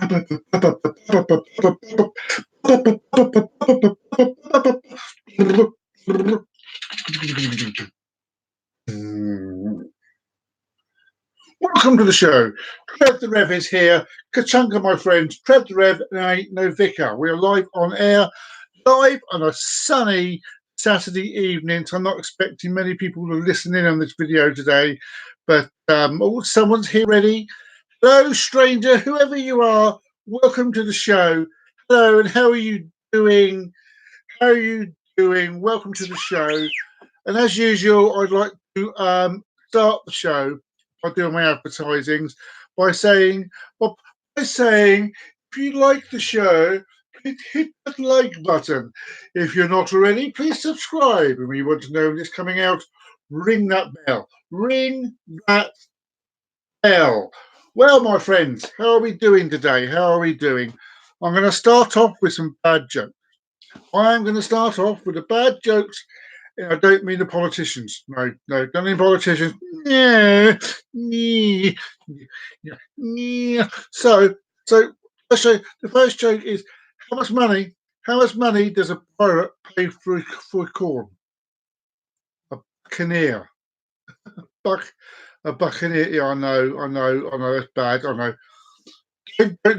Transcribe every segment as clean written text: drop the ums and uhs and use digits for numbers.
Welcome to the show. Trev the Rev is here. Kachunga, my friends. Trev the Rev and I know Vicar. We are live on air, live on a sunny Saturday evening. So I'm not expecting many people to listen in on this video today, but someone's here ready. Hello, stranger, whoever you are. Welcome to the show. Hello, and how are you doing? How are you doing? Welcome to the show. And as usual, I'd like to start the show by doing my advertisings by saying, if you like the show, hit that like button. If you're not already, please subscribe. And when you want to know when it's coming out, ring that bell. Ring that bell. Well, my friends, how are we doing today? How are we doing? I'm going to start off with some bad jokes. I'm going to start off with the bad jokes. I don't mean the politicians. No, don't mean politicians. Yeah. So the first joke is how much money does a pirate pay for corn? A buccaneer. A buccaneer. Yeah, I know. That's bad. I know.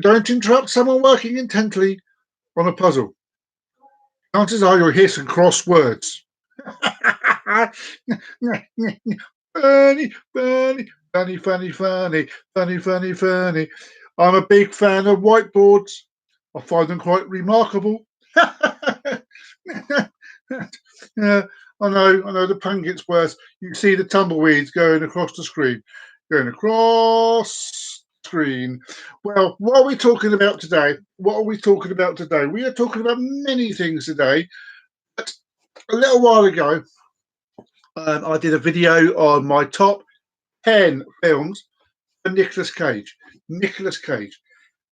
Don't interrupt someone working intently on a puzzle. Chances are you'll hear some crosswords. Funny. I'm a big fan of whiteboards. I find them quite remarkable. Yeah, I know the pun gets worse. You see the tumbleweeds going across the screen. Well, what are we talking about today? We are talking about many things today. But a little while ago, I did a video on my top 10 films for Nicolas Cage.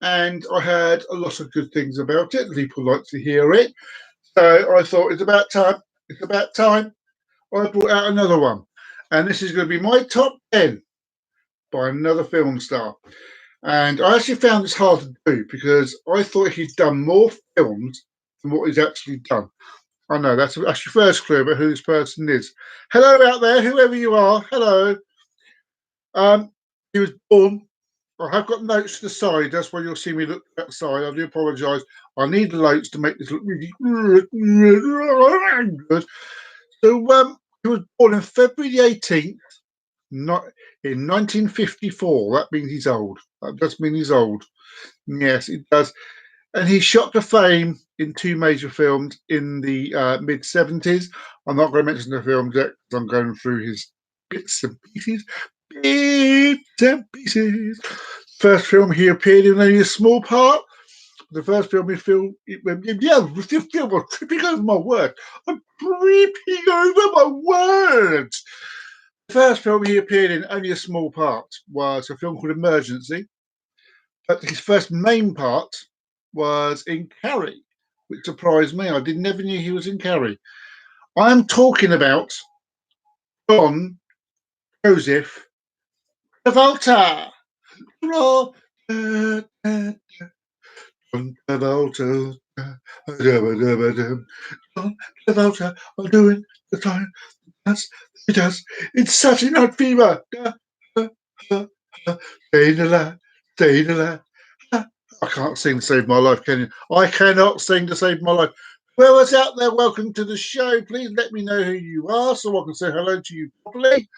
And I heard a lot of good things about it. People like to hear it. So I thought it's about time I brought out another one. And this is going to be my top 10 by another film star. And I actually found this hard to do because I thought he'd done more films than what he's actually done. I know, that's your first clue about who this person is. Hello out there, whoever you are. Hello. He was born. I have got notes to the side. That's why you'll see me look outside. I do apologise. I need the notes to make this look really good. So he was born on February the 18th, not in 1954. That means he's old. That does mean he's old. Yes, it does. And he shot to fame in two major films in the mid-70s. I'm not going to mention the films yet because I'm going through his bits and pieces. First film he appeared in only a small part. The first film he filmed, this film was tripping over my words. I'm tripping over my words. The first film he appeared in only a small part was a film called Emergency. But his first main part was in Carrie, which surprised me. I never knew he was in Carrie. I'm talking about John Joseph Travolta. John Travolta. John Travolta. I'm doing the time. He does. It's Saturday Night Fever. Staying alive. I can't sing to save my life, can you? I cannot sing to save my life. Whoever's out there, welcome to the show. Please let me know who you are so I can say hello to you properly.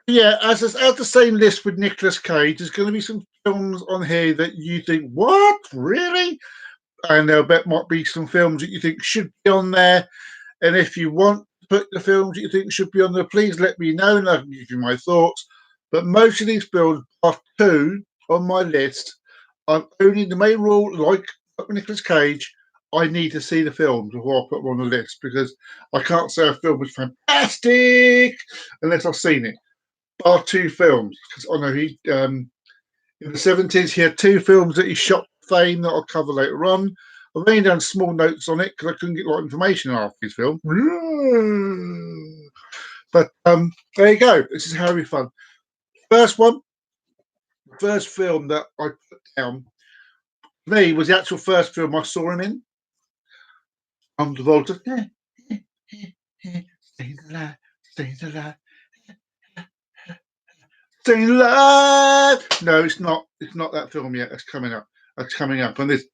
Yeah, as the same list with Nicolas Cage, there's going to be some films on here that you think, what? Really? And there might be some films that you think should be on there. And if you want to put the films that you think should be on there, please let me know and I can give you my thoughts. But most of these films are two on my list. I'm only the main rule, like Nicolas Cage, I need to see the film before I put them on the list because I can't say a film is fantastic unless I've seen it. Bar two films, because I know he in the 70s he had two films that he shot for fame that I'll cover later on. I've only done small notes on it because I couldn't get a lot of information after his film. But there you go. This is how we fun. First one, first film that I put down, me, was the actual first film I saw him in. John Travolta. Staying alive, staying alive, staying alive. No, it's not. It's not that film yet. That's coming up. That's coming up, and this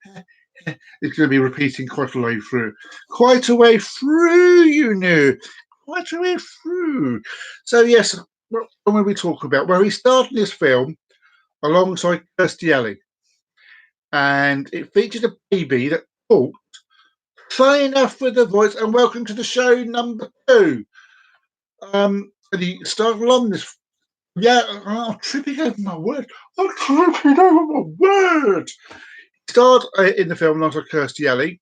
it's going to be repeating quite a way through. Quite a way through, you know. Quite a way through. So yes, what will we talk about? Well, he started this film alongside Kirstie Alley, and it featured a baby that talked. Funny enough with the voice, and welcome to the show number 2. And he started along this. Yeah, I'm tripping over my word. I'm tripping over my word. He starred in the film alongside Kirstie Alley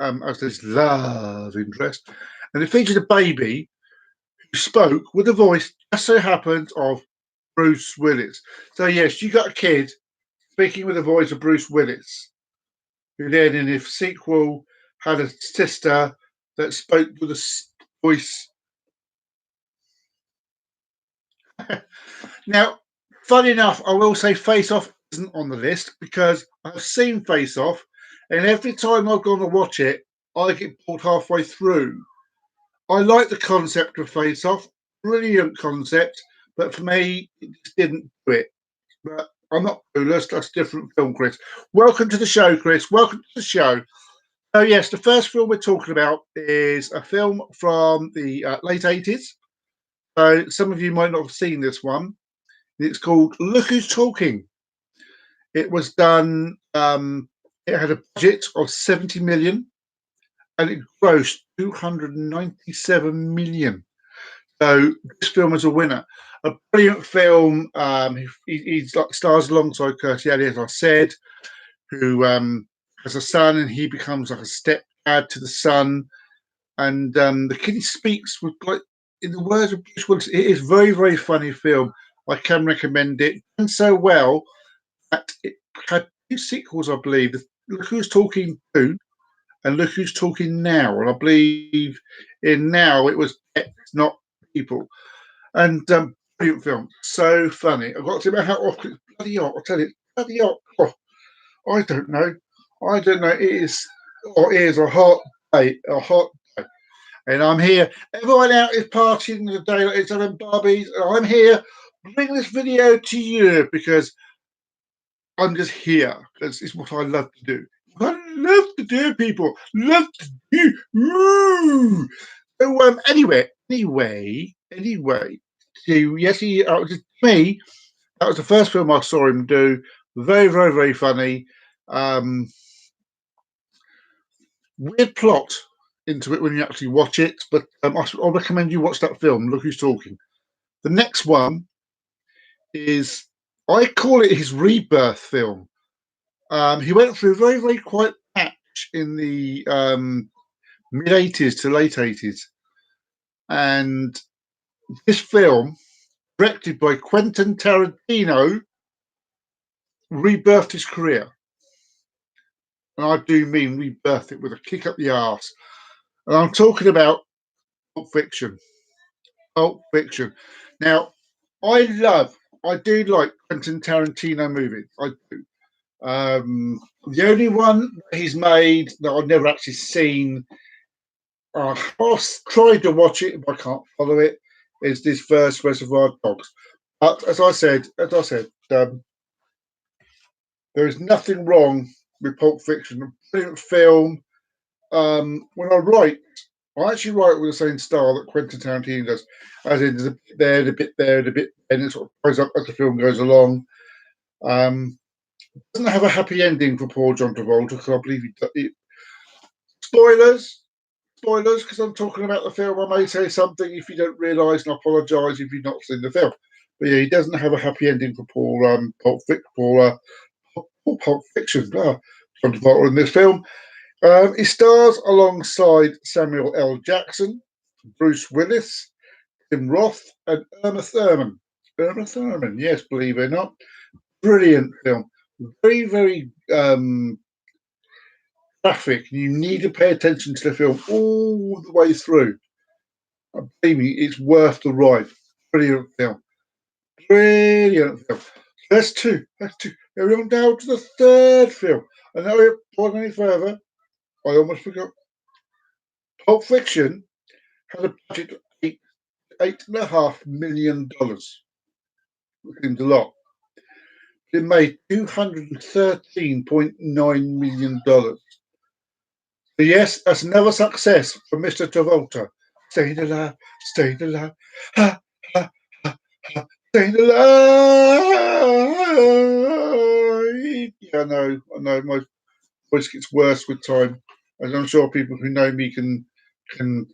as this love interest, and it featured a baby who spoke with a voice just so happened of Bruce Willis. So yes, you got a kid speaking with the voice of Bruce Willis, who then in the sequel had a sister that spoke with a voice. Now, funny enough, I will say Face Off isn't on the list because I've seen Face Off, and every time I've gone to watch it, I get bored halfway through. I like the concept of Face Off, brilliant concept, but for me, it just didn't do it. But I'm not clueless. That's a different film, Chris. Welcome to the show, Chris. Welcome to the show. So yes, the first film we're talking about is a film from the late 80s. So some of you might not have seen this one. It's called Look Who's Talking. It was done. It had a budget of 70 million, and it grossed 297 million. So this film was a winner. A brilliant film. He stars alongside Kirstie Alley, as I said, who has a son, and he becomes like a stepdad to the son. And the kid he speaks with, like, in the words of Bruce Willis, it is very, very funny film. I can recommend it. And so well that it had 2 sequels, I believe. Look Who's Talking 2 and Look Who's Talking Now. And I believe in Now it was pets, not people. And brilliant film. So funny. I've got to say how often it's bloody hot. I'll tell you, bloody hot. Oh, I don't know. I don't know. It is a hot day. A hot day. And I'm here. Everyone out is partying the day like it's having Barbies. And I'm here bringing this video to you because I'm just here. It's what I love to do. I love to do, people. Love to do. Woo! So anyway. So yes, me. That was the first film I saw him do. Very, very, very funny. Weird plot into it when you actually watch it, but I'll recommend you watch that film. Look Who's Talking. The next one is, I call it his rebirth film. He went through a very, very quiet patch in the mid 80s to late 80s, and this film, directed by Quentin Tarantino, rebirthed his career. And I do mean rebirth it with a kick up the arse. And I'm talking about Pulp Fiction. Pulp Fiction. Now, I do like Quentin Tarantino movies. I do. The only one he's made that I've never actually seen, I've tried to watch it, but I can't follow it, is this first Reservoir Dogs. But as I said, there is nothing wrong with Pulp Fiction. A brilliant film. When I actually write with the same style that Quentin Tarantino does, as in there's a bit there, a bit there, a bit, and it sort of goes up as the film goes along. Doesn't have a happy ending for poor John Travolta, because I believe spoilers, because I'm talking about the film. I may say something if you don't realise, and I apologise if you've not seen the film. But yeah, he doesn't have a happy ending for poor Pulp Fiction. John Travolta in this film. He stars alongside Samuel L. Jackson, Bruce Willis, Tim Roth, and Uma Thurman. Uma Thurman, yes, believe it or not. Brilliant film. Very, very graphic. You need to pay attention to the film all the way through. Believe me, it's worth the ride. Brilliant film. Brilliant film. That's two. That's two. Now we're on down to the third film. And now we're going any further. I almost forgot. Pulp Fiction had a budget of $8.5 million. Which seems a lot. It made $213.9 million. So yes, that's another success for Mr. Travolta. Staying alive, staying alive, ha, ha, ha, ha, staying alive. Yeah, I know. My voice gets worse with time, as I'm sure people who know me can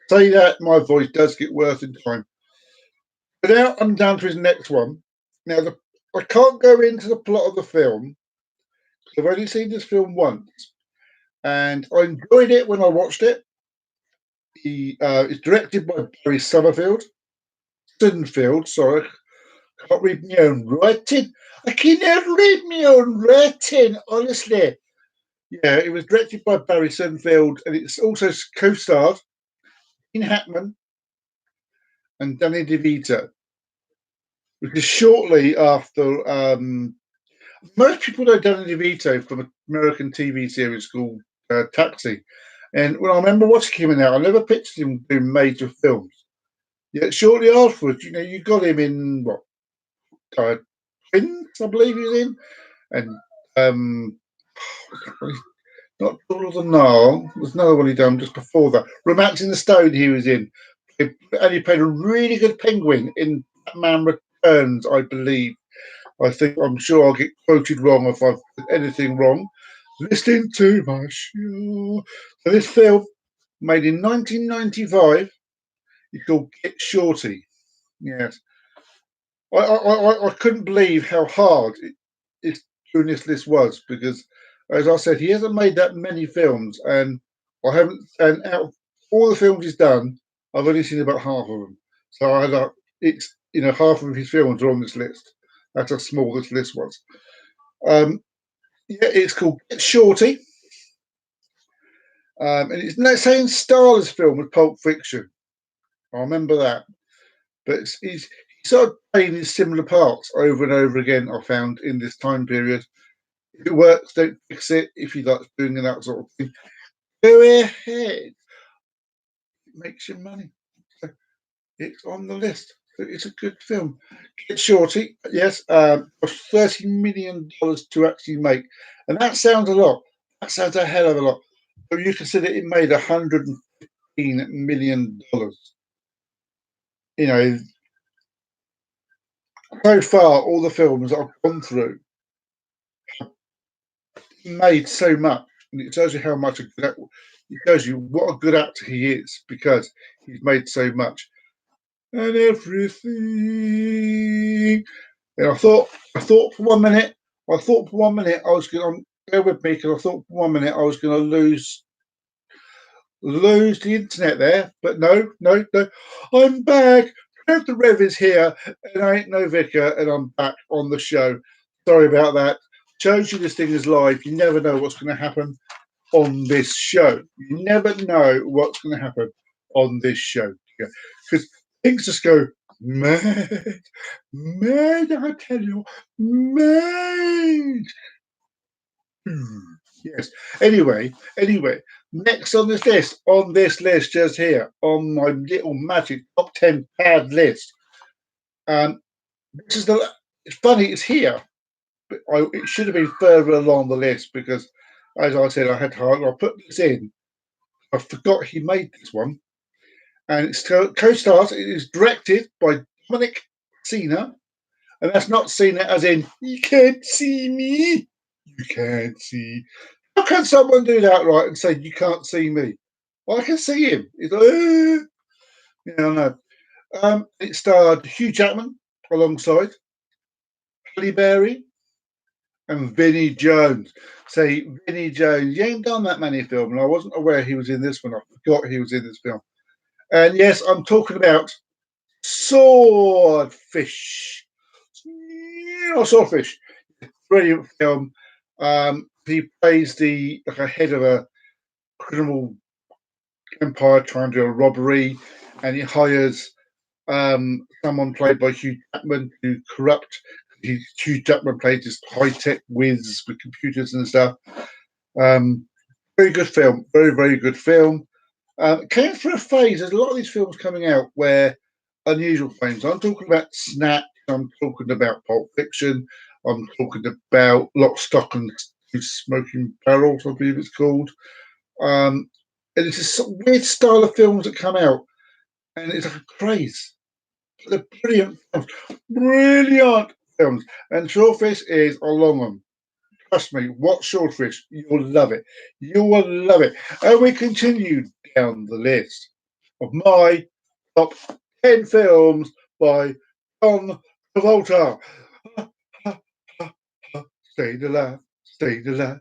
say that my voice does get worse in time. But now I'm down to his next one. Now, I can't go into the plot of the film because I've only seen this film once, and I enjoyed it when I watched it. It's directed by Barry Sonnenfeld. Sorry, I can't read my own writing. I cannot read my own writing, honestly. Yeah, it was directed by Barry Sonnenfeld, and it's also co-starred Gene Hackman and Danny DeVito, which is shortly after. Most people know Danny DeVito from an American TV series called Taxi, and when I remember watching him out, I never pictured him doing major films. Yet shortly afterwards, you got him in what Twins, I believe he was in, and um, not Jewel of the Nile. There's another one he done just before that. Romancing the Stone, he was in, and he played a really good penguin in Batman Returns, I believe. I'm sure I'll get quoted wrong if I've said anything wrong. Listening to my show. So this film, made in 1995, is called Get Shorty. Yes, I couldn't believe how hard doing this list was because, as I said, he hasn't made that many films, and I haven't. And out of all the films he's done, I've only seen about half of them. So I had it's half of his films are on this list. That's how small this list was. Um, yeah, it's called Get Shorty, and it's the same style as film as Pulp Fiction. I remember that, but he's sort of playing in similar parts over and over again. I found in this time period. If it works, don't fix it. If you like doing that sort of thing, go ahead. It makes you money. So it's on the list. So it's a good film. Get Shorty, yes, cost $30 million to actually make, and that sounds a lot. That sounds a hell of a lot. So you consider it made $115 million. You know, so far all the films I've gone through made so much, and it tells you how much it tells you what a good actor he is because he's made so much and everything. And I thought for 1 minute, I was going to bear with me because I thought for 1 minute I was going to lose the internet there, but no, I'm back. The Rev is here, and I ain't no vicar, and I'm back on the show. Sorry about that. Shows you this thing is live. You never know what's going to happen on this show. You never know what's going to happen on this show because things just go mad, mad. I tell you, mad. Yes. Anyway, next on this list, just here on my little magic top 10 pad list. This is the. It's funny, it's here, but it should have been further along the list because, as I said, I put this in. I forgot he made this one, and it's co-stars. It is directed by Dominic Sena, and that's not Sena as in you can't see me, you can't see. How can someone do that right and say you can't see me? Well, I can see him. He's like, no. It starred Hugh Jackman alongside Halle Berry and Vinnie Jones. Say Vinnie Jones, he ain't done that many films, and I wasn't aware he was in this one. I forgot he was in this film. And yes, I'm talking about Swordfish. Swordfish. Brilliant film. He plays the head of a criminal empire trying to do a robbery, and he hires someone played by Hugh Jackman to corrupt Hugh Jackman played this high-tech whiz with computers and stuff. Very good film. Very, very good film. Came through a phase. There's a lot of these films coming out where unusual films. I'm talking about Snatch. I'm talking about Pulp Fiction. I'm talking about Lock, Stock and Two Smoking Barrels, I believe it's called. And it's this weird style of films that come out, and it's like a craze. They're brilliant films. Brilliant films. And Swordfish is a long one. Trust me, watch Swordfish. You'll love it. You will love it. And we continue down the list of my top 10 films by John Travolta. Staying alive, staying alive,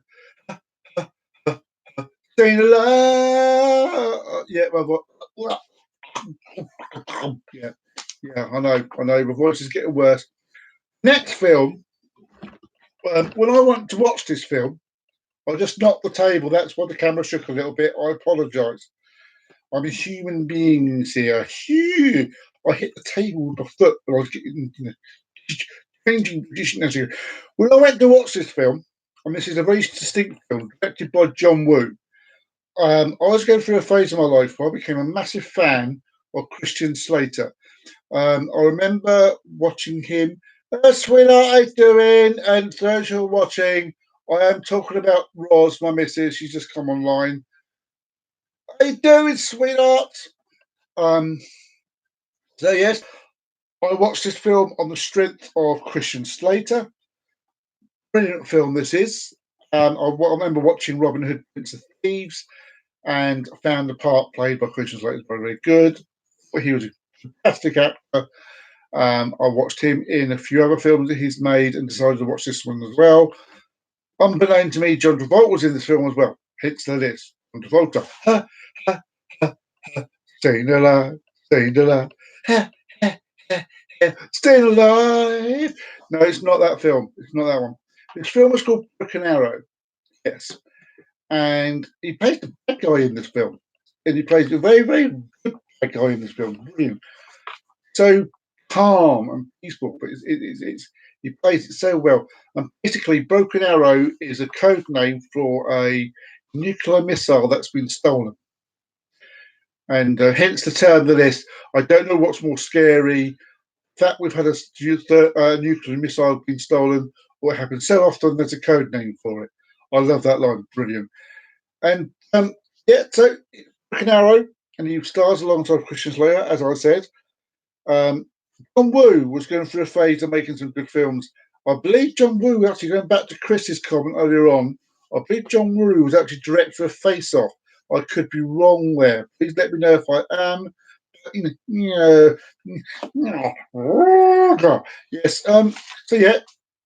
staying alive. Yeah, yeah, I know. My voice is getting worse. Next film. When I went to watch this film, I just knocked the table. That's why the camera shook a little bit. I apologise. I'm a human being here. Phew. I hit the table with my foot when I was getting changing position. When I went to watch this film, and this is a very distinct film directed by John Woo, I was going through a phase of my life where I became a massive fan of Christian Slater. I remember watching him. Sweetheart, how you doing? And those who are watching, I am talking about Roz, my missus. She's just come online. How you doing, sweetheart? So yes, I watched this film on the strength of Christian Slater. Brilliant film this is. I remember watching Robin Hood, Prince of Thieves, and found the part played by Christian Slater very, very good. He was a fantastic actor. I watched him in a few other films that he's made and decided to watch this one as well. Unbeknown to me, John Travolta was in this film as well. Hits the list. John Travolta. Ha, ha, ha, ha. Staying alive, staying alive. Ha, ha, ha, ha. Staying alive. No, it's not that film. It's not that one. This film is called Broken Arrow. Yes. And he plays the bad guy in this film. And he plays a very, very good bad guy in this film. Brilliant. So calm and peaceful, but he plays it so well. And basically, Broken Arrow is a code name for a nuclear missile that's been stolen. And hence the term of the list. I don't know what's more scary, that we've had a nuclear missile being stolen, or it happens so often there's a code name for it. I love that line. Brilliant. And so Broken Arrow, and he stars alongside Christian Slater, as I said. John Woo was going through a phase of making some good films. I believe John Woo, actually going back to Chris's comment earlier on, I believe John Woo was actually director of Face Off. I could be wrong there. Please let me know if I am. Yes. So yeah,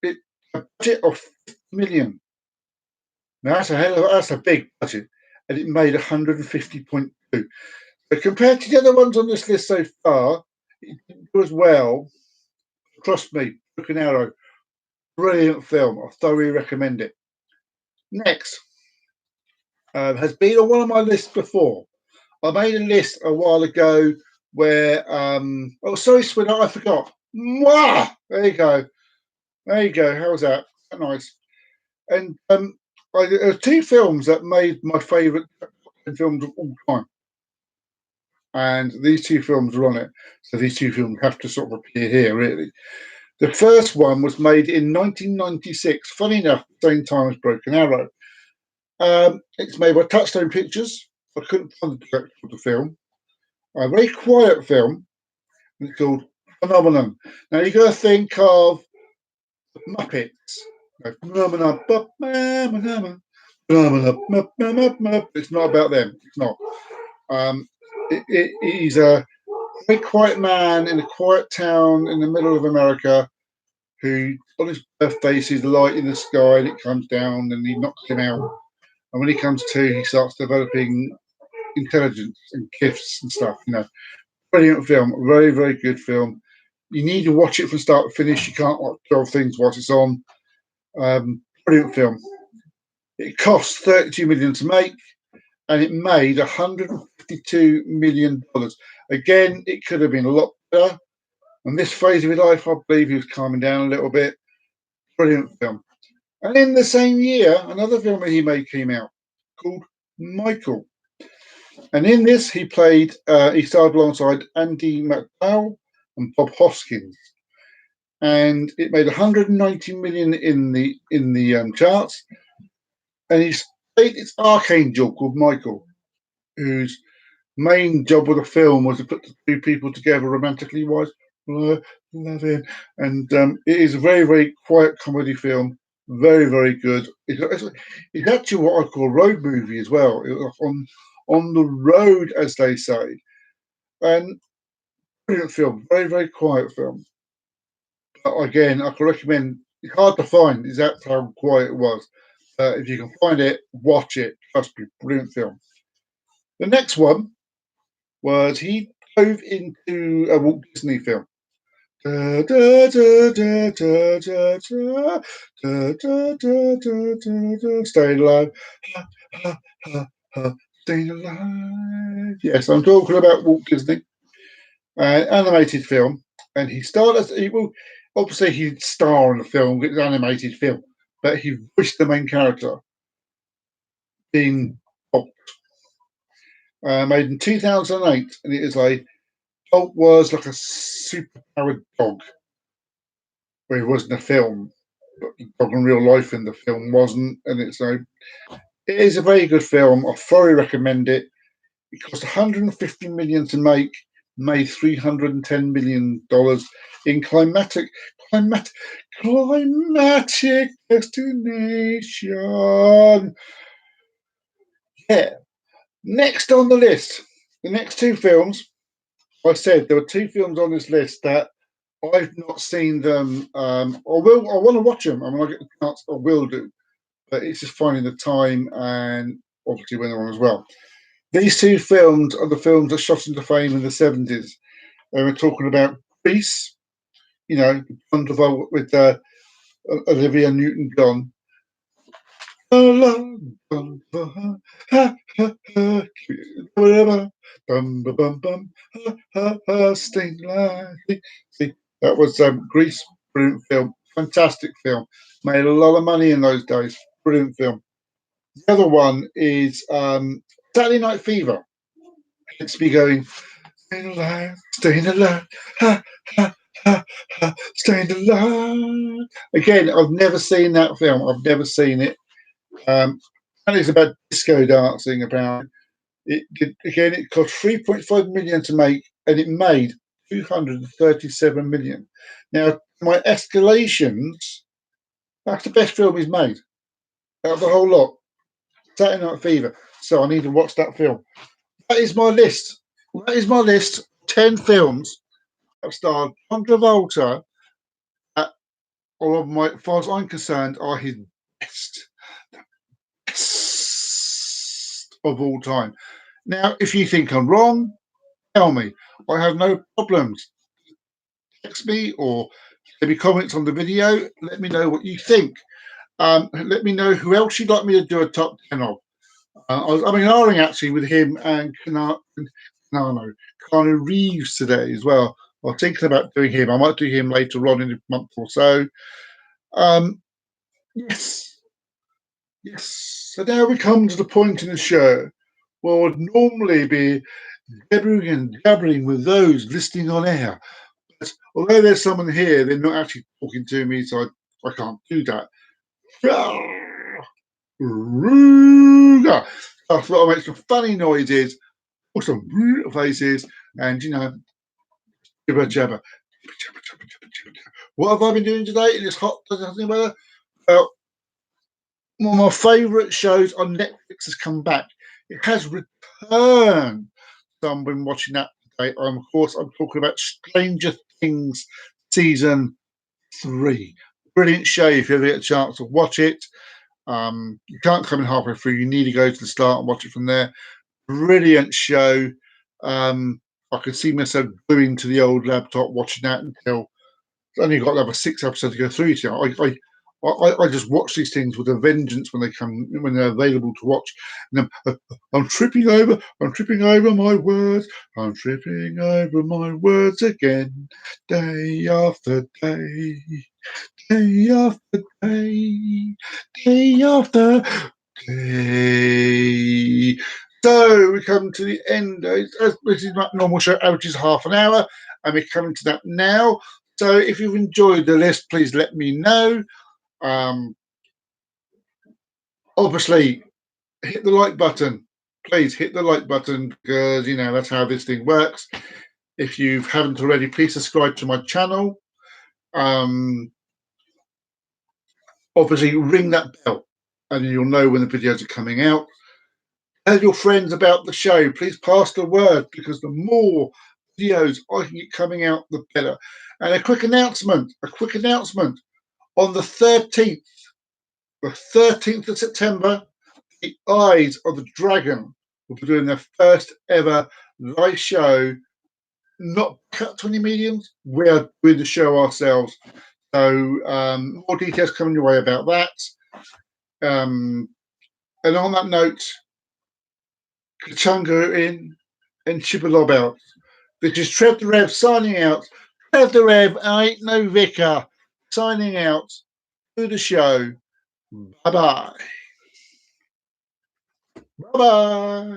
a budget of 50 million. Now that's a big budget, and it made 150.2. But compared to the other ones on this list so far, it didn't do as well. Trust me, Broken Arrow, brilliant film. I thoroughly recommend it. Next, has been on one of my lists before. I made a list a while ago where, oh, sorry, sweetheart, I forgot. Mwah! There you go. There you go. How was that? Nice. And there are two films that made my favourite films of all time. And these two films are on it. So these two films have to sort of appear here, really. The first one was made in 1996, funny enough, same time as Broken Arrow. It's made by Touchstone Pictures. I couldn't find the director of the film. A very quiet film. It's called Phenomenon. Now you've got to think of Muppets. It's not about them. It's not. He's a very quiet man in a quiet town in the middle of America who, on his birthday, sees the light in the sky and it comes down and he knocks him out. And when he comes to, he starts developing intelligence and gifts and stuff. Brilliant film, very, very good film. You need to watch it from start to finish. You can't watch 12 things whilst it's on. Brilliant film. It cost 32 million to make, and it made 152 million dollars. Again, it could have been a lot better. On this phase of his life, I believe he was calming down a little bit. Brilliant film. And in the same year, another film that he made came out called Michael. And in this, he starred alongside Andy McDowell and Bob Hoskins. And it made 190 million in the charts. And he's played this archangel called Michael, whose main job with the film was to put the two people together romantically wise. Loving. And it is a very, very quiet comedy film. Very, very good. It's actually what I call a road movie as well. It was on the road, as they say. And brilliant film. Very, very quiet film. But again, I can recommend. It's hard to find exactly how quiet it was. If you can find it, watch it. Trust me, brilliant film. The next one was he dove into a Walt Disney film. Da, da, da, da, da, da, da, da, da, da, da, da, da. Staying alive. Ha, ha, ha, ha. Staying alive. Yes, I'm talking about Walt Disney, animated film, and he starred as obviously he'd star in the film, it's an animated film, but he voiced the main character, being Bolt. Made in 2008, and it is Bolt was like a superpowered dog, where he was in the film, but the dog in real life in the film wasn't, and it is a very good film. I thoroughly recommend it. It cost 150 million to make, made $310 million in climatic destination. Yeah. Next on the list, the next two films. I said there were two films on this list that I've not seen them. I want to watch them, and when I get the chance, I will do. But it's just finding the time and obviously when they're on as well. These two films are the films that shot into fame in the 70s. And we're talking about Grease, John with Olivia Newton-John. See, that was Grease, brilliant film, fantastic film, made a lot of money in those days, brilliant film. The other one is Saturday Night Fever. It's me going, staying alive, ha, ha, ha, ha, staying alive. Again, I've never seen that film. I've never seen it. And it's about disco dancing. About it again. It cost 3.5 million to make, and it made 237 million. Now, my escalations. That's the best film he's made out of the whole lot. Saturday Night Fever. So I need to watch that film. That is my list. That is my list. 10 films that starred John Travolta. All of my, as far as I'm concerned, are his best of all time. Now, if you think I'm wrong, tell me. I have no problems. Text me or leave me comments on the video. Let me know what you think. Let me know who else you'd like me to do a top 10 of. I'm ignoring actually with him and Keanu Reeves today as well. I'm thinking about doing him. I might do him later on in a month or so. Yes. So now we come to the point in the show where I would normally be jabbering with those listening on air. But although there's someone here, they're not actually talking to me, so I can't do that. That's what I make some funny noises, or some faces, and jibber jabber. What have I been doing today in this hot weather? Well, one of my favourite shows on Netflix has come back. It has returned. So I've been watching that today. Of course, I'm talking about Stranger Things season 3. Brilliant show if you ever get a chance to watch it. You can't come in halfway through. You need to go to the start and watch it from there. Brilliant show. I could see myself gluing to the old laptop watching that until it's only got another 6 episodes to go through. I just watch these things with a vengeance when they're available to watch. And I'm tripping over my words. I'm tripping over my words again, day after day. day after day, day after day. So we come to the end. This is my normal show, which is half an hour, and we're coming to that now. So if you've enjoyed the list, please let me know. Obviously, hit the like button. Please hit the like button because that's how this thing works. If you haven't already, please subscribe to my channel. Obviously, ring that bell, and you'll know when the videos are coming out. Tell your friends about the show. Please pass the word because the more videos I can get coming out, the better. And a quick announcement. On the 13th of September, the Eyes of the Dragon will be doing their first ever live show. Not cut 20 mediums. We are doing the show ourselves. So more details coming your way about that. And on that note, Kachunga in and Chibalob out. This is Trev the Rev signing out. Trev the Rev, I ain't no vicar, signing out to the show. Bye bye. Bye bye.